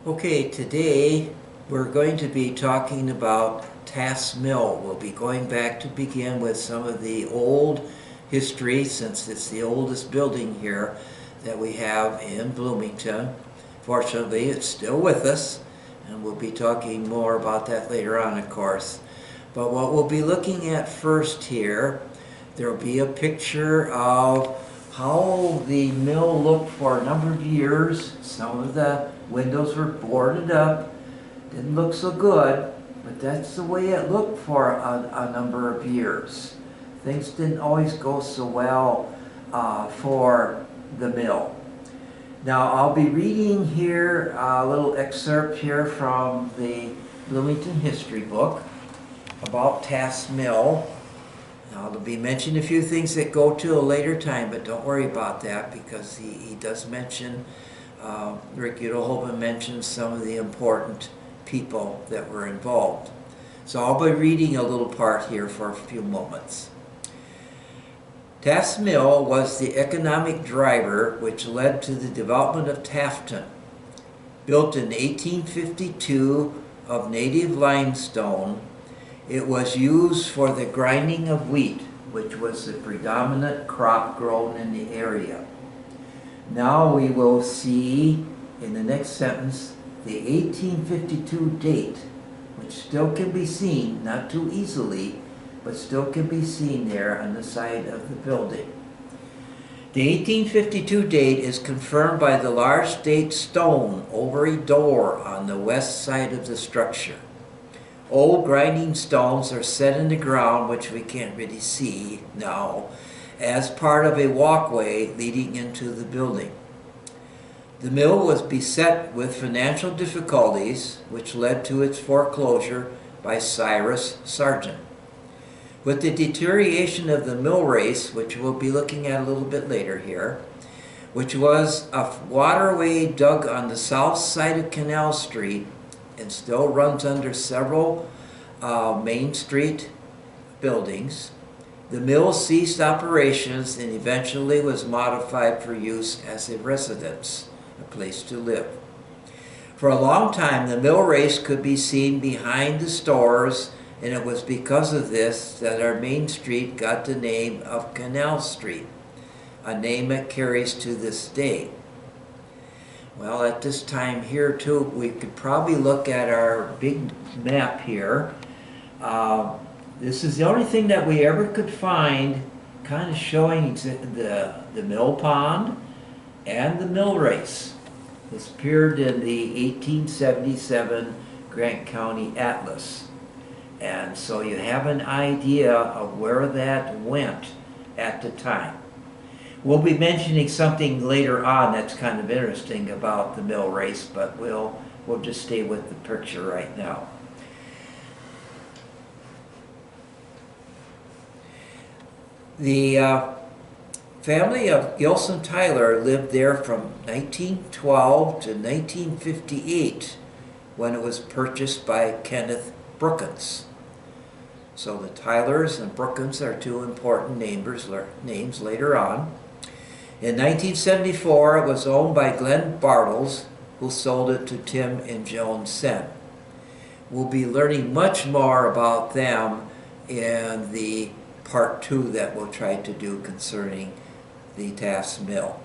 Okay, today we're going to be talking about Taft's Mill. We'll be going back to begin with some of the old history, since it's the oldest building here that we have in Bloomington. Fortunately, it's still with us, and we'll be talking more about that later on, of course. But what we'll be looking at first here, there will be a picture of how the mill looked for a number of years. Some of the windows were boarded up, didn't look so good, but that's the way it looked for a number of years. Things didn't always go so well for the mill. Now I'll be reading here a little excerpt here from the Bloomington history book about Taft's Mill. Now, there'll be mentioned a few things that go to a later time, but don't worry about that, because he does mention, Rick Udelhoven mentions some of the important people that were involved. So I'll be reading a little part here for a few moments. Taft's Mill was the economic driver which led to the development of Tafton. Built in 1852 of native limestone, it was used for the grinding of wheat, which was the predominant crop grown in the area. Now we will see in the next sentence the 1852 date, which still can be seen, not too easily, but still can be seen there on the side of the building. The 1852 date is confirmed by the large date stone over a door on the west side of the structure. Old grinding stones are set in the ground, which we can't really see now, as part of a walkway leading into the building. The mill was beset with financial difficulties, which led to its foreclosure by Cyrus Sargent. With the deterioration of the mill race, which we'll be looking at a little bit later here, which was a waterway dug on the south side of Canal Street and still runs under several Main Street buildings, the mill ceased operations and eventually was modified for use as a residence, a place to live. For a long time, the mill race could be seen behind the stores, and it was because of this that our Main Street got the name of Canal Street, a name it carries to this day. Well, at this time here too, we could probably look at our big map here. This is the only thing that we ever could find kind of showing the mill pond and the mill race. This appeared in the 1877 Grant County Atlas. And so you have an idea of where that went at the time. We'll be mentioning something later on that's kind of interesting about the mill race, but we'll just stay with the picture right now. The family of Gilson Tyler lived there from 1912 to 1958, when it was purchased by Kenneth Brookins. So the Tylers and Brookins are two important names later on. In 1974, it was owned by Glenn Bartles, who sold it to Tim and Joan Sen. We'll be learning much more about them in the part 2 that we'll try to do concerning the Taft's Mill.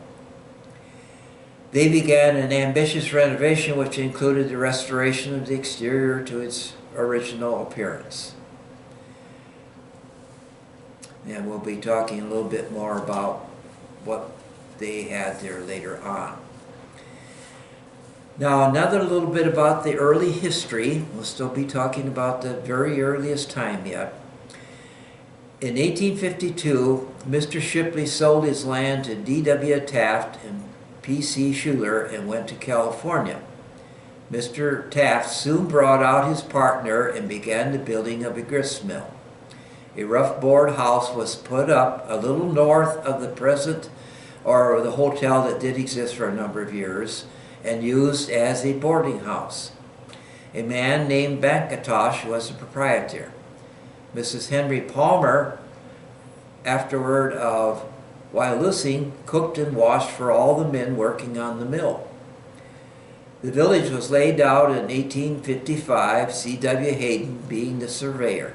They began an ambitious renovation which included the restoration of the exterior to its original appearance. And we'll be talking a little bit more about what they had there later on. Now, another little bit about the early history. We'll still be talking about the very earliest time yet. In 1852, Mr. Shipley sold his land to D.W. Taft and P.C. Schuler and went to California. Mr. Taft soon brought out his partner and began the building of a grist mill. A rough board house was put up a little north of the present, or the hotel that did exist for a number of years, and used as a boarding house. A man named McIntosh was the proprietor. Mrs. Henry Palmer, afterward of Wyalusing, cooked and washed for all the men working on the mill. The village was laid out in 1855, C.W. Hayden being the surveyor.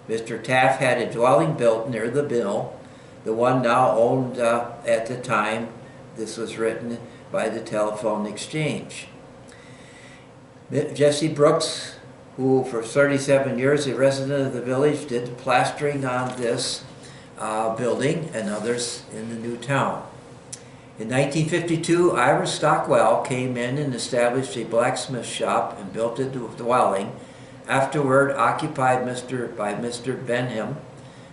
Mr. Taft had a dwelling built near the mill, the one now owned at the time this was written by the Telephone Exchange. Jesse Brooks, who for 37 years a resident of the village, did the plastering on this building and others in the new town. In 1952, Ira Stockwell came in and established a blacksmith shop and built a dwelling, afterward occupied by Mr. Benham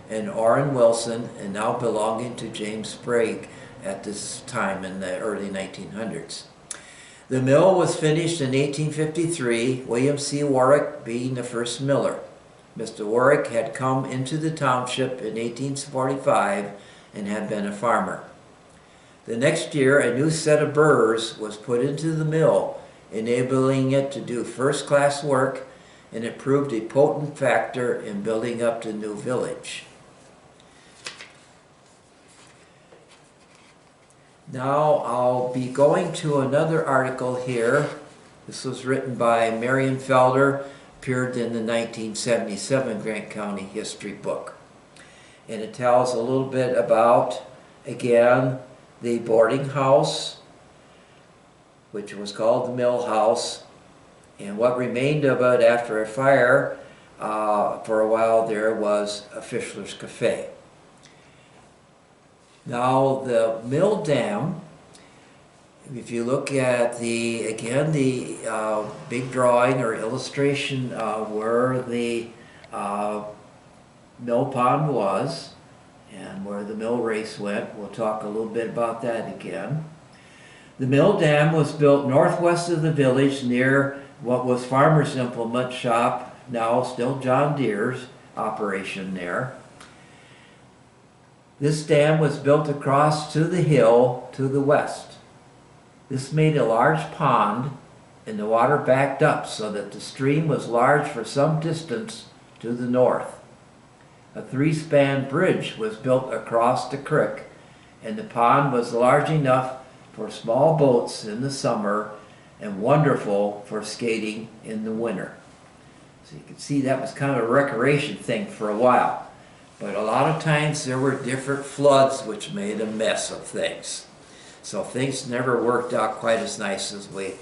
and Orrin Wilson, and now belonging to James Sprague at this time in the early 1900s. The mill was finished in 1853, William C. Warczak being the first miller. Mr. Warczak had come into the township in 1845 and had been a farmer. The next year, a new set of burrs was put into the mill, enabling it to do first-class work, and it proved a potent factor in building up the new village. Now I'll be going to another article here. This was written by Marion Felder, appeared in the 1977 Grant County History book. And it tells a little bit about, again, the boarding house, which was called the Mill House, and what remained of it after a fire for a while there was a Fischler's Cafe. Now the mill dam, if you look at the big drawing or illustration of where the mill pond was and where the mill race went, we'll talk a little bit about that again. The mill dam was built northwest of the village near what was Farmer's Implement Shop, now still John Deere's operation there. This dam was built across to the hill to the west. This made a large pond, and the water backed up so that the stream was large for some distance to the north. A three-span bridge was built across the creek, and the pond was large enough for small boats in the summer and wonderful for skating in the winter. So you can see that was kind of a recreation thing for a while. But a lot of times there were different floods which made a mess of things. So things never worked out quite as nice as we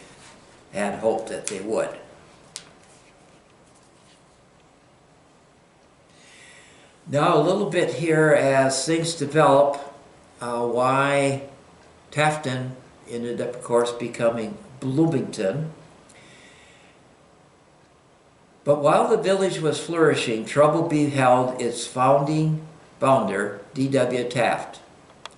had hoped that they would. Now a little bit here as things develop, why Tafton ended up, of course, becoming Bloomington. But while the village was flourishing, trouble beheld its founder, D.W. Taft.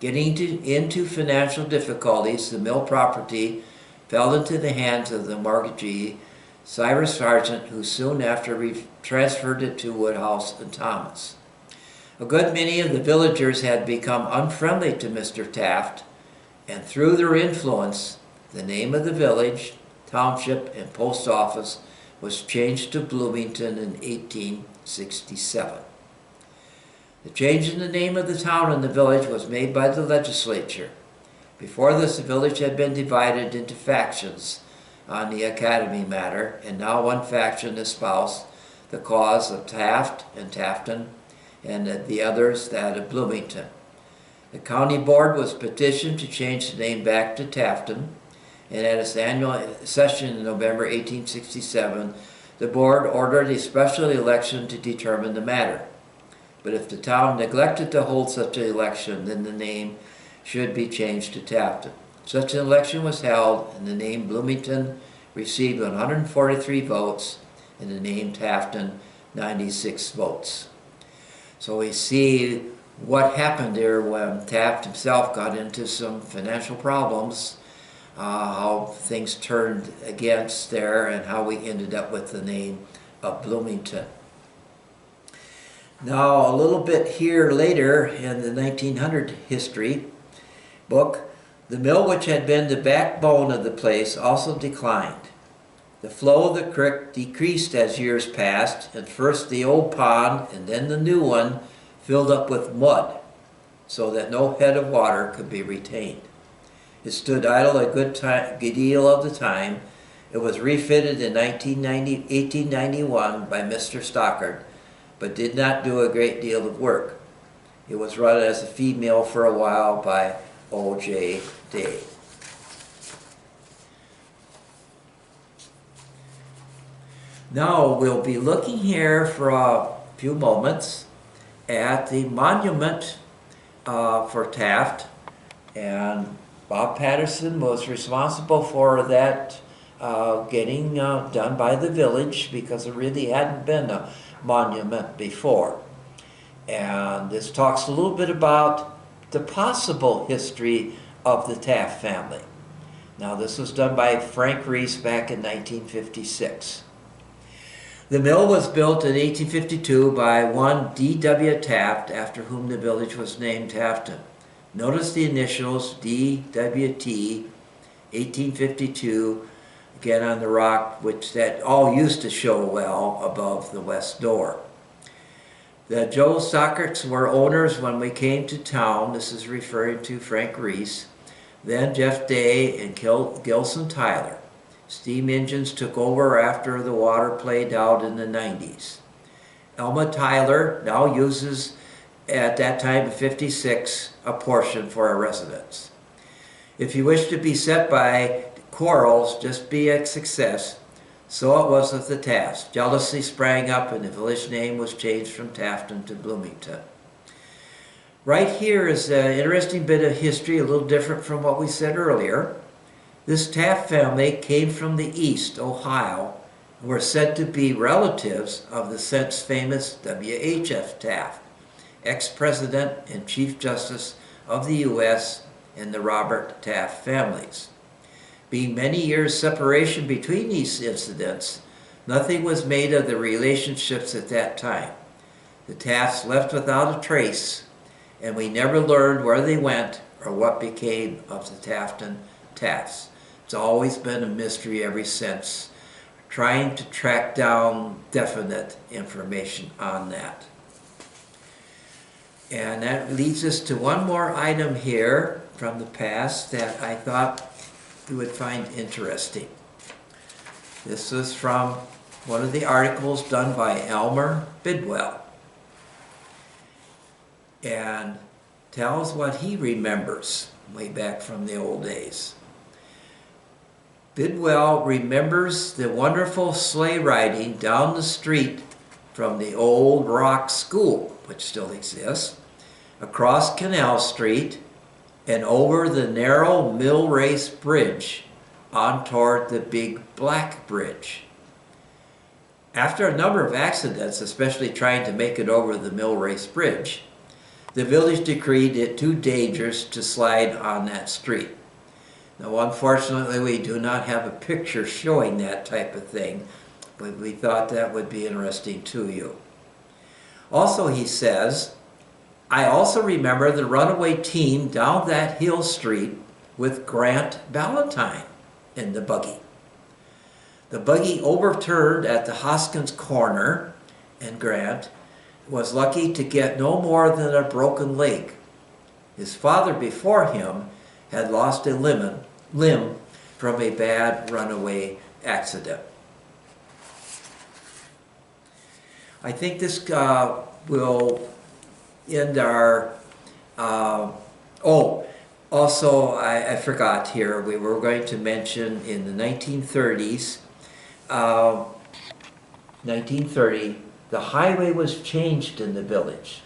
Getting into financial difficulties, the mill property fell into the hands of the mortgagee, Cyrus Sargent, who soon after transferred it to Woodhouse and Thomas. A good many of the villagers had become unfriendly to Mr. Taft, and through their influence, the name of the village, township, and post office was changed to Bloomington in 1867. The change in the name of the town and the village was made by the legislature. Before this, the village had been divided into factions on the academy matter, and now one faction espoused the cause of Taft and Tafton, and the others that of Bloomington. The county board was petitioned to change the name back to Tafton, and at its annual session in November 1867, the board ordered a special election to determine the matter. But if the town neglected to hold such an election, then the name should be changed to Tafton. Such an election was held, and the name Bloomington received 143 votes, and the name Tafton 96 votes. So we see what happened there when Taft himself got into some financial problems, how things turned against there, and how we ended up with the name of Bloomington. Now, a little bit here later in the 1900 history book, the mill, which had been the backbone of the place, also declined. The flow of the creek decreased as years passed, and first the old pond and then the new one filled up with mud, so that no head of water could be retained. It stood idle a good deal of the time, It was refitted in 1891 by Mr. Stockard, but did not do a great deal of work. It was run as a feed mill for a while by O.J. Day. Now we'll be looking here for a few moments at the monument for Taft, and Bob Patterson was responsible for that getting done by the village, because there really hadn't been a monument before. And this talks a little bit about the possible history of the Taft family. Now this was done by Frank Reese back in 1956. The mill was built in 1852 by one D.W. Taft, after whom the village was named Tafton. Notice the initials D.W.T. 1852, again on the rock, which that all used to show well above the west door. The Joe Stockarts were owners when we came to town. This is referring to Frank Reese. Then Jeff Day and Gilson Tyler. Steam engines took over after the water played out in the 90s. Elma Tyler now uses, at that time in 56, a portion for a residence. If you wish to be set by quarrels, just be a success. So it was with the Tafts. Jealousy sprang up and the village name was changed from Tafton to Bloomington. Right here is an interesting bit of history, a little different from what we said earlier. This Taft family came from the East, Ohio, and were said to be relatives of the since famous W.H.F. Taft, ex-president and Chief Justice of the U.S. and the Robert Taft families. Being many years' separation between these incidents, nothing was made of the relationships at that time. The Tafts left without a trace, and we never learned where they went or what became of the Tafton Tafts. It's always been a mystery ever since, trying to track down definite information on that. And that leads us to one more item here from the past that I thought you would find interesting. This is from one of the articles done by Elmer Bidwell, and tells what he remembers way back from the old days. Bidwell remembers the wonderful sleigh riding down the street from the old Rock School, which still exists, across Canal Street and over the narrow Mill Race Bridge on toward the Big Black Bridge. After a number of accidents, especially trying to make it over the Mill Race Bridge, the village decreed it too dangerous to slide on that street. Now, unfortunately, we do not have a picture showing that type of thing, but we thought that would be interesting to you. Also, he says, I also remember the runaway team down that hill street with Grant Ballantyne in the buggy. The buggy overturned at the Hoskins corner, and Grant was lucky to get no more than a broken leg. His father before him had lost a limb from a bad runaway accident. I think this will end our, also I forgot here, we were going to mention in the 1930s, 1930, the highway was changed in the village.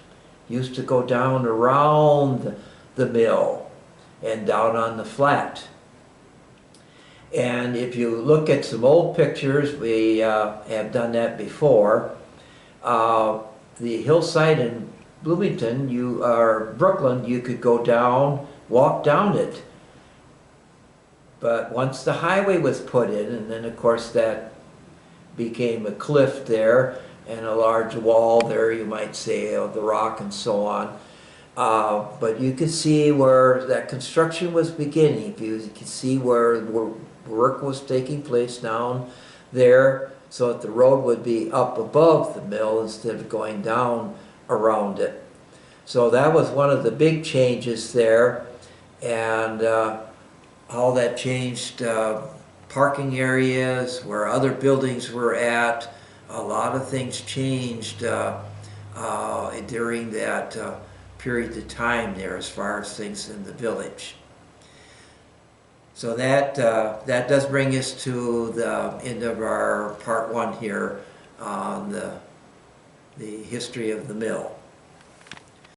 Used to go down around the mill and down on the flat. And if you look at some old pictures, we have done that before, the hillside in Bloomington, Brooklyn, you could go down, walk down it. But once the highway was put in, and then of course that became a cliff there, and a large wall there, you might say, of the rock and so on. But you could see where that construction was beginning. You could see where work was taking place down there, so that the road would be up above the mill instead of going down around it. So that was one of the big changes there, and how that changed parking areas, where other buildings were at. A lot of things changed during that period of time there as far as things in the village. So that does bring us to the end of our part one here on the history of the mill.